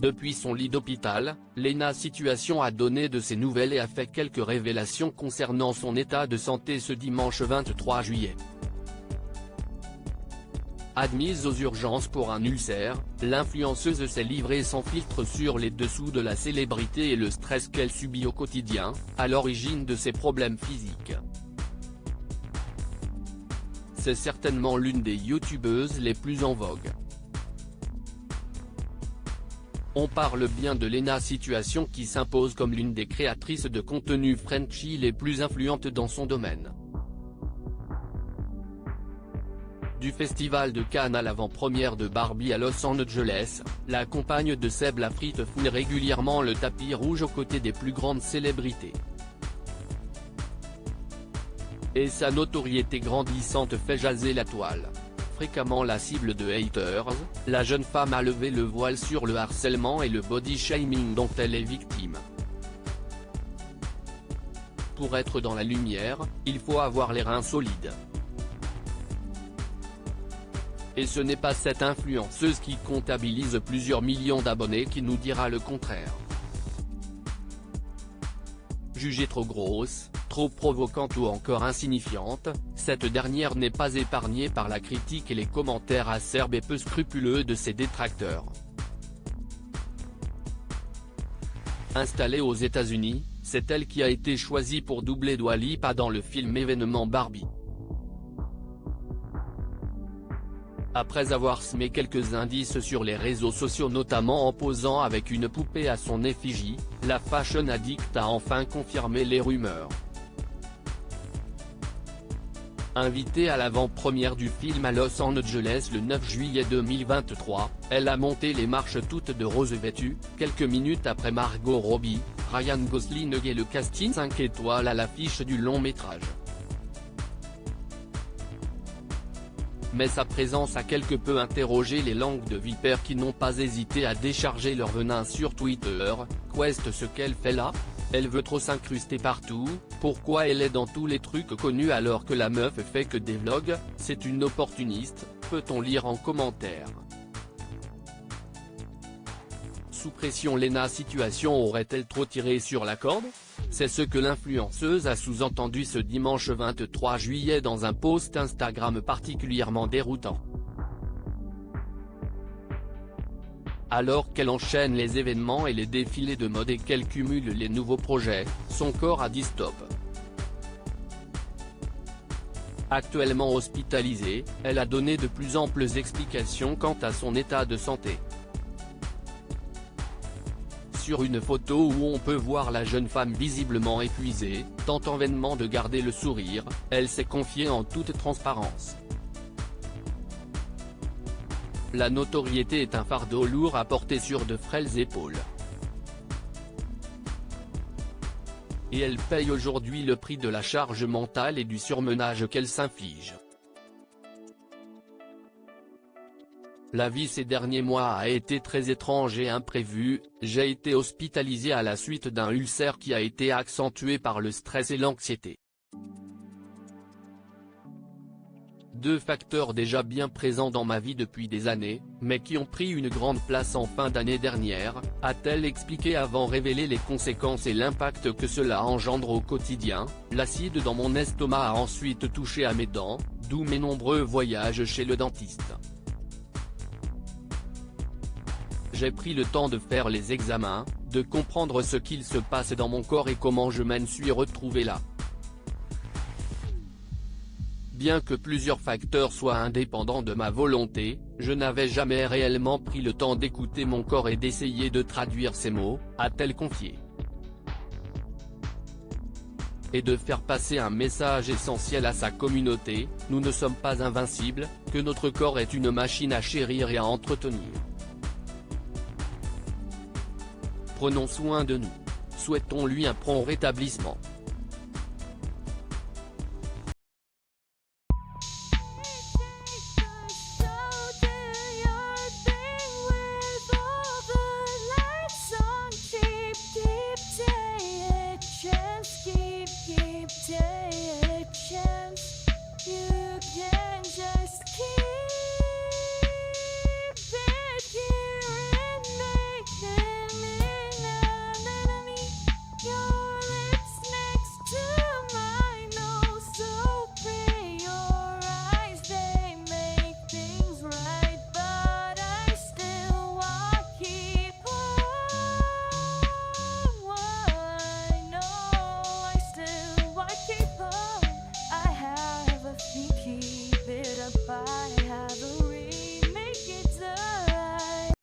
Depuis son lit d'hôpital, Lena Situation a donné de ses nouvelles et a fait quelques révélations concernant son état de santé ce dimanche 23 juillet. Admise aux urgences pour un ulcère, l'influenceuse s'est livrée sans filtre sur les dessous de la célébrité et le stress qu'elle subit au quotidien, à l'origine de ses problèmes physiques. C'est certainement l'une des youtubeuses les plus en vogue. On parle bien de Lena Situation qui s'impose comme l'une des créatrices de contenu Frenchy les plus influentes dans son domaine. Du festival de Cannes à l'avant-première de Barbie à Los Angeles, la compagne de Seb Lafrite foule régulièrement le tapis rouge aux côtés des plus grandes célébrités. Et sa notoriété grandissante fait jaser la toile. Fréquemment la cible de haters, la jeune femme a levé le voile sur le harcèlement et le body shaming dont elle est victime. Pour être dans la lumière, il faut avoir les reins solides. Et ce n'est pas cette influenceuse qui comptabilise plusieurs millions d'abonnés qui nous dira le contraire. Jugée trop grosse, trop provocante ou encore insignifiante, cette dernière n'est pas épargnée par la critique et les commentaires acerbes et peu scrupuleux de ses détracteurs. Installée aux États-Unis, c'est elle qui a été choisie pour doubler Dua Lipa dans le film événement Barbie. Après avoir semé quelques indices sur les réseaux sociaux notamment en posant avec une poupée à son effigie, la fashion addict a enfin confirmé les rumeurs. Invitée à l'avant-première du film à Los Angeles le 9 juillet 2023, elle a monté les marches toutes de rose vêtue, quelques minutes après Margot Robbie, Ryan Gosling et le casting 5 étoiles à l'affiche du long métrage. Mais sa présence a quelque peu interrogé les langues de vipères qui n'ont pas hésité à décharger leur venin sur Twitter. Quest ce qu'elle fait là? Elle veut trop s'incruster partout, pourquoi elle est dans tous les trucs connus alors que la meuf fait que des vlogs, c'est une opportuniste, peut-on lire en commentaire. Sous pression Lena Situation aurait-elle trop tiré sur la corde? C'est ce que l'influenceuse a sous-entendu ce dimanche 23 juillet dans un post Instagram particulièrement déroutant. Alors qu'elle enchaîne les événements et les défilés de mode et qu'elle cumule les nouveaux projets, son corps a dit stop. Actuellement hospitalisée, elle a donné de plus amples explications quant à son état de santé. Sur une photo où on peut voir la jeune femme visiblement épuisée, tentant vainement de garder le sourire, elle s'est confiée en toute transparence. La notoriété est un fardeau lourd à porter sur de frêles épaules. Et elle paye aujourd'hui le prix de la charge mentale et du surmenage qu'elle s'inflige. La vie ces derniers mois a été très étrange et imprévue, j'ai été hospitalisée à la suite d'un ulcère qui a été accentué par le stress et l'anxiété. Deux facteurs déjà bien présents dans ma vie depuis des années, mais qui ont pris une grande place en fin d'année dernière, a-t-elle expliqué avant révéler les conséquences et l'impact que cela engendre au quotidien. L'acide dans mon estomac a ensuite touché à mes dents, d'où mes nombreux voyages chez le dentiste. J'ai pris le temps de faire les examens, de comprendre ce qu'il se passe dans mon corps et comment je m'en suis retrouvé là. Bien que plusieurs facteurs soient indépendants de ma volonté, je n'avais jamais réellement pris le temps d'écouter mon corps et d'essayer de traduire ces mots, a-t-elle confié. Et de faire passer un message essentiel à sa communauté, nous ne sommes pas invincibles, que notre corps est une machine à chérir et à entretenir. Prenons soin de nous. Souhaitons-lui un prompt rétablissement.